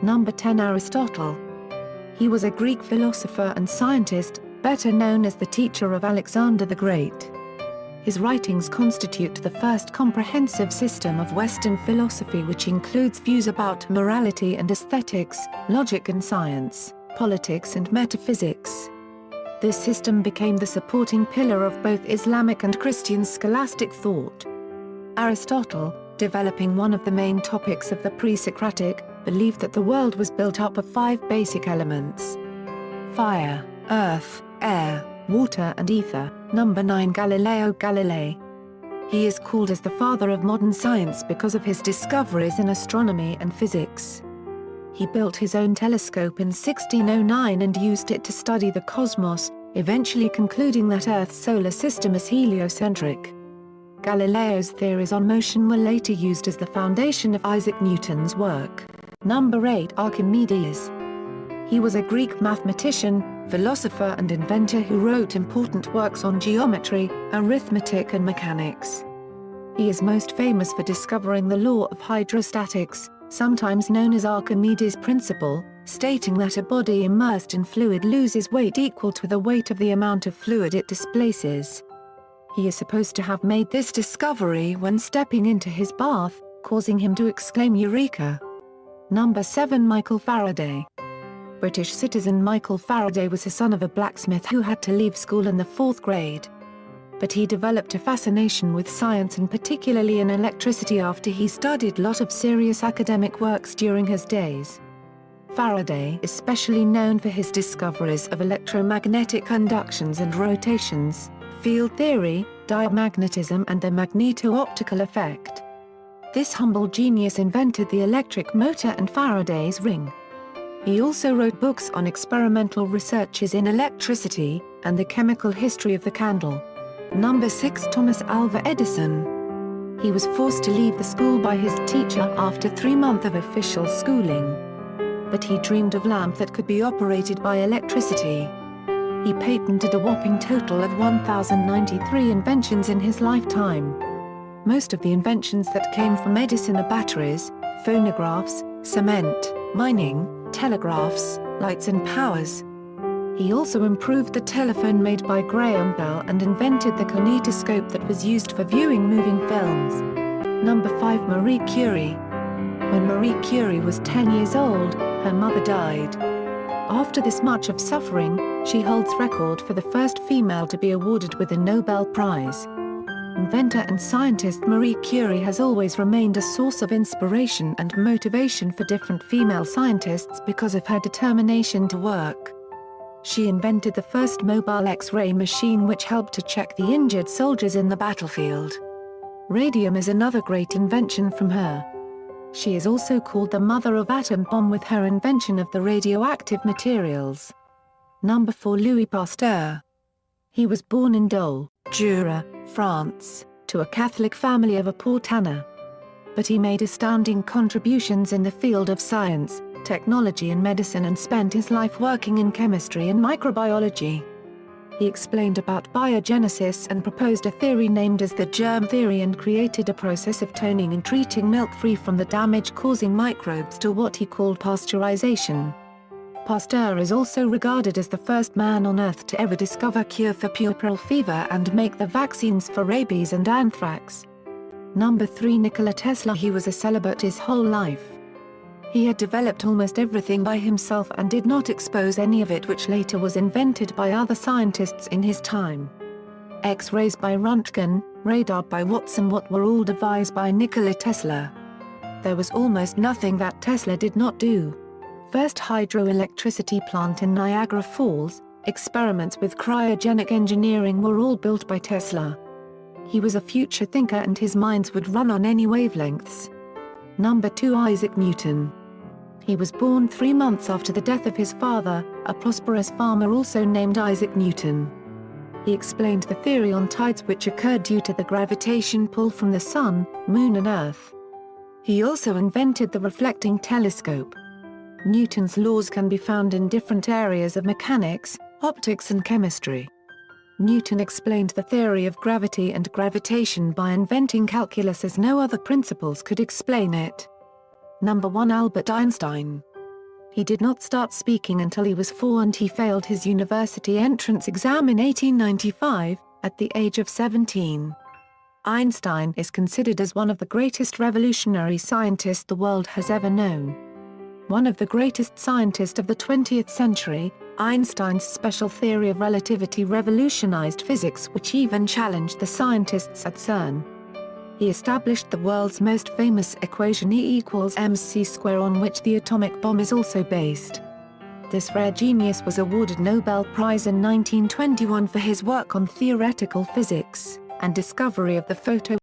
Number 10. Aristotle. He was a Greek philosopher and scientist, better known as the teacher of Alexander the Great. His writings constitute the first comprehensive system of Western philosophy, which includes views about morality and aesthetics, logic and science, politics and metaphysics. This system became the supporting pillar of both Islamic and Christian scholastic thought. Aristotle, developing one of the main topics of the pre-Socratic, believed that the world was built up of 5 basic elements: fire, earth, air, water and ether. Number 9. Galileo Galilei. He is called as the father of modern science because of his discoveries in astronomy and physics. He built his own telescope in 1609 and used it to study the cosmos, eventually concluding that Earth's solar system is heliocentric. Galileo's theories on motion were later used as the foundation of Isaac Newton's work. Number 8. Archimedes. He was a Greek mathematician, philosopher and inventor who wrote important works on geometry, arithmetic and mechanics. He is most famous for discovering the law of hydrostatics, sometimes known as Archimedes' principle, stating that a body immersed in fluid loses weight equal to the weight of the amount of fluid it displaces. He is supposed to have made this discovery when stepping into his bath, causing him to exclaim "Eureka!" Number 7. Michael Faraday. British citizen Michael Faraday was the son of a blacksmith who had to leave school in the 4th grade. But he developed a fascination with science and particularly in electricity after he studied a lot of serious academic works during his days. Faraday is specially known for his discoveries of electromagnetic conductions and rotations, field theory, diamagnetism and the magneto-optical effect. This humble genius invented the electric motor and Faraday's ring. He also wrote books on experimental researches in electricity, and the chemical history of the candle. Number 6. Thomas Alva Edison. He was forced to leave the school by his teacher after 3 months of official schooling. But he dreamed of lamp that could be operated by electricity. He patented a whopping total of 1,093 inventions in his lifetime. Most of the inventions that came from Edison are batteries, phonographs, cement, mining, telegraphs, lights and powers. He also improved the telephone made by Graham Bell and invented the kinetoscope that was used for viewing moving films. Number 5. Marie Curie. When Marie Curie was 10 years old, her mother died. After this much of suffering, she holds record for the first female to be awarded with a Nobel Prize. Inventor and scientist Marie Curie has always remained a source of inspiration and motivation for different female scientists because of her determination to work. She invented the first mobile X-ray machine which helped to check the injured soldiers in the battlefield. Radium is another great invention from her. She is also called the mother of atom bomb with her invention of the radioactive materials. Number 4. Louis Pasteur. He was born in Dole, Jura, France, to a Catholic family of a poor tanner. But he made astounding contributions in the field of science, technology and medicine and spent his life working in chemistry and microbiology. He explained about biogenesis and proposed a theory named as the germ theory and created a process of toning and treating milk free from the damage-causing microbes to what he called pasteurization. Pasteur is also regarded as the first man on Earth to ever discover a cure for puerperal fever and make the vaccines for rabies and anthrax. Number 3. Nikola Tesla. He was a celibate his whole life. He had developed almost everything by himself and did not expose any of it, which later was invented by other scientists in his time. X-rays by Röntgen, radar by Watson Watt were all devised by Nikola Tesla. There was almost nothing that Tesla did not do. First hydroelectricity plant in Niagara Falls, experiments with cryogenic engineering were all built by Tesla. He was a future thinker and his minds would run on any wavelengths. Number 2. Isaac Newton. He was born 3 months after the death of his father, a prosperous farmer also named Isaac Newton. He explained the theory on tides which occurred due to the gravitation pull from the sun, moon and earth. He also invented the reflecting telescope. Newton's laws can be found in different areas of mechanics, optics and chemistry. Newton explained the theory of gravity and gravitation by inventing calculus as no other principles could explain it. Number 1. Albert Einstein. He did not start speaking until he was 4 and he failed his university entrance exam in 1895, at the age of 17. Einstein is considered as one of the greatest revolutionary scientists the world has ever known. One of the greatest scientists of the 20th century, Einstein's special theory of relativity revolutionized physics, which even challenged the scientists at CERN. He established the world's most famous equation E=mc², on which the atomic bomb is also based. This rare genius was awarded Nobel Prize in 1921 for his work on theoretical physics and discovery of the photon